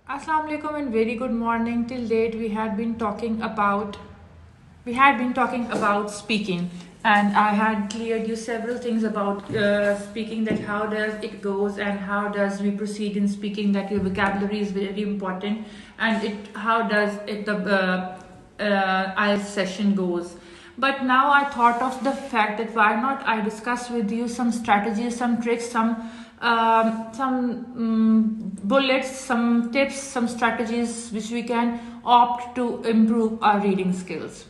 Assalamu alaikum and very good morning. Till date we had been talking about speaking, and I had cleared you several things about speaking, that how does it goes and how does we proceed in speaking, that your vocabulary is very important, and it how does it the IELTS session goes. But now I thought of the fact that why not I discuss with you some strategies, some tricks, some bullets, some tips, some strategies which we can opt to improve our reading skills,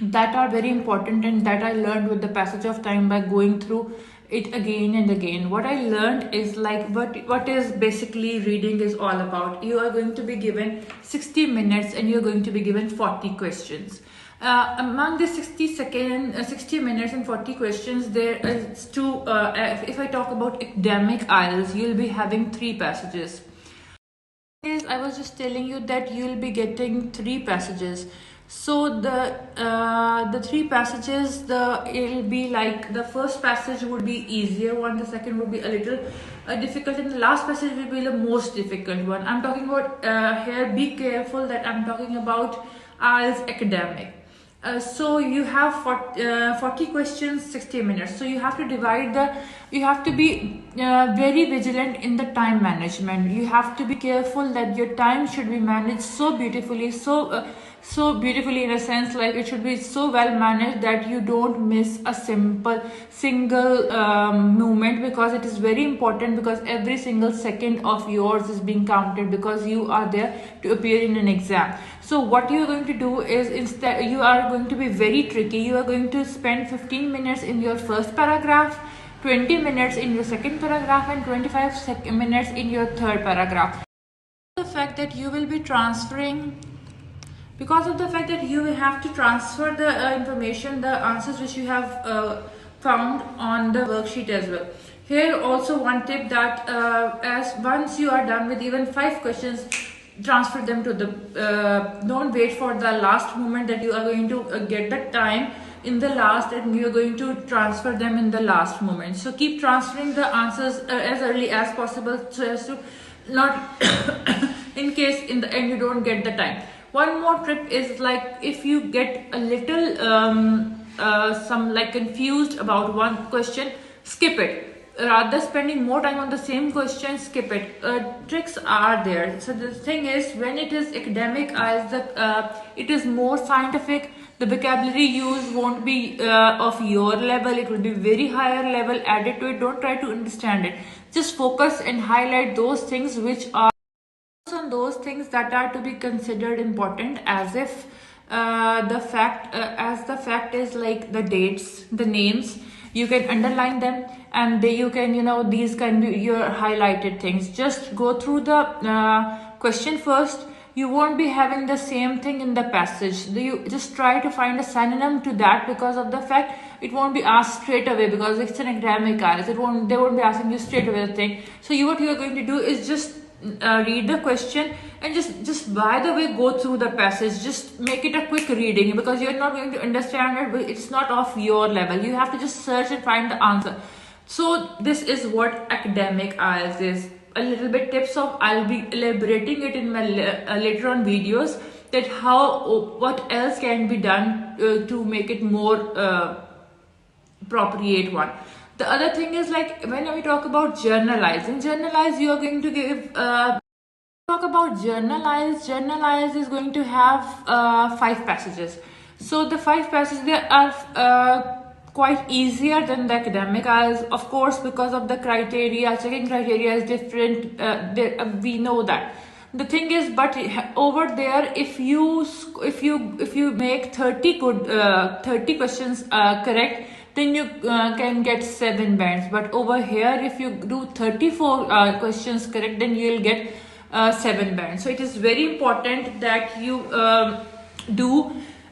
that are very important and that I learned with the passage of time by going through it again and again. What I learned is like what is basically reading is all about. You are going to be given 60 minutes and you're going to be given 40 questions. Among the 60 minutes and 40 questions, there is two. If I talk about academic IELTS, you'll be having three passages. I was just telling you that you'll be getting three passages. So the three passages, it'll be like the first passage would be easier one, the second would be a little difficult, and the last passage will be the most difficult one. I'm talking about here. Be careful that I'm talking about IELTS academic. So you have 40 questions, 60 minutes. So you have to you have to be very vigilant in the time management. You have to be careful that your time should be managed so beautifully, so beautifully in a sense, like it should be so well managed that you don't miss a single movement, because it is very important, because every single second of yours is being counted, because you are there to appear in an exam. So what you are going to do is, instead you are going to be very tricky. You are going to spend 15 minutes in your first paragraph, 20 minutes in your second paragraph, and 25 minutes in your third paragraph. The fact that you will be transferring Because of the fact that you have to transfer the information, the answers which you have found on the worksheet as well. Here also one tip, that as once you are done with even 5 questions, transfer them to the don't wait for the last moment that you are going to get the time in the last, and you are going to transfer them in the last moment. So keep transferring the answers as early as possible, so as to not in case in the end you don't get the time. One more tip is, like, if you get a little confused about one question, skip it. Rather spending more time on the same question, skip it. Tricks are there. So the thing is, when it is academic IELTS, it is more scientific. The vocabulary used won't be of your level. It will be very higher level added to it. Don't try to understand it. Just focus and highlight those things which are on those things that are to be considered important, as if the fact is like the dates, the names. You can underline them, and you can, these can be your highlighted things. Just go through the question first. You won't be having the same thing in the passage. You just try to find a synonym to that, because of the fact it won't be asked straight away, because it's an academic IELTS. They won't be asking you straight away the thing. So what you are going to do is just read the question, and just by the way go through the passage. Just make it a quick reading, because you're not going to understand it, but it's not of your level. You have to just search and find the answer. So this is what academic IELTS is. A little bit tips of, I'll be elaborating it in my later on videos, that what else can be done to make it more appropriate one. The other thing is, like, when we talk about journalize, you are going to give talk about journalize is going to have 5 passages. So the 5 passages, they are quite easier than the academic IELTS, of course, because of the criteria. Checking criteria is different. We know that. The thing is, but over there, if you make 30 questions correct, then you can get 7 bands. But over here, if you do 34 questions correct, then you'll get 7 bands. So it is very important that you do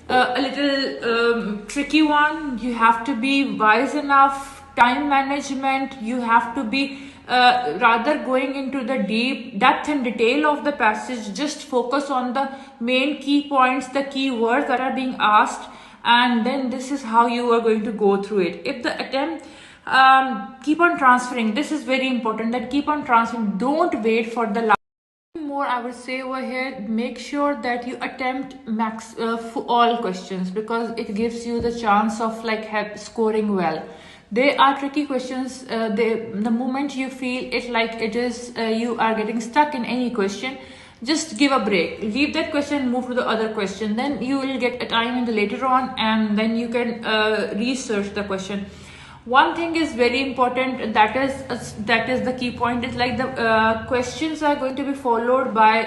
a little tricky one. You have to be wise enough. Time management, you have to be rather going into the deep depth and detail of the passage. Just focus on the main key points, the key words that are being asked, and then this is how you are going to go through it. If the attempt, keep on transferring. This is very important, that keep on transferring. Don't wait for the last. More I would say over here, make sure that you attempt max for all questions, because it gives you the chance of like scoring well. They are tricky questions. The moment you feel it like it is, you are getting stuck in any question, just give a break, leave that question, move to the other question. Then you will get a time in the later on, and then you can research the question. One thing is very important, that is the key point, is like the questions are going to be followed by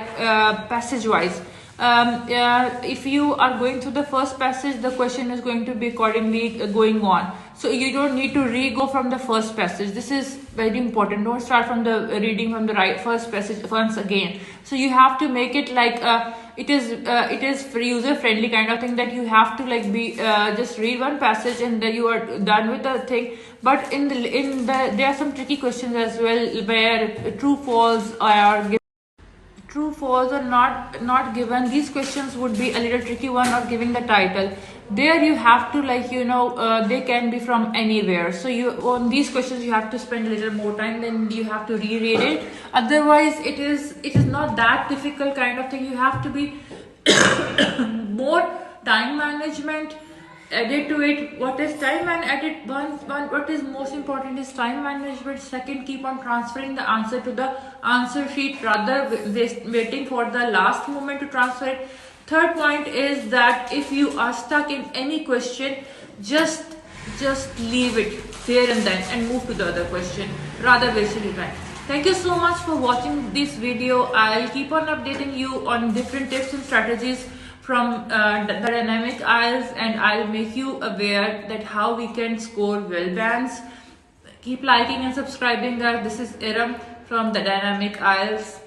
passage wise. If you are going through the first passage, the question is going to be accordingly going on, so you don't need to re-go from the first passage. This is very important. Don't start from the reading from the first passage once again. So you have to make it like it is for user friendly kind of thing, that you have to like be just read one passage and then you are done with the thing. But in the there are some tricky questions as well, where true false are given. True false or not given. These questions would be a little tricky one, or giving the title. There you have to like they can be from anywhere, so you on these questions you have to spend a little more time, then you have to reread it. Otherwise it is not that difficult kind of thing. You have to be more time management added to it. What is time and added one what is most important is time management. Second, keep on transferring the answer to the answer sheet, rather waiting for the last moment to transfer it. Third point is that if you are stuck in any question, just leave it there and then and move to the other question, rather wasting your time. Thank you so much for watching this video. I'll keep on updating you on different tips and strategies from the dynamic IELTS, and I'll make you aware that how we can score well bands. Keep liking and subscribing, guys. This is Iram from the Dynamic IELTS.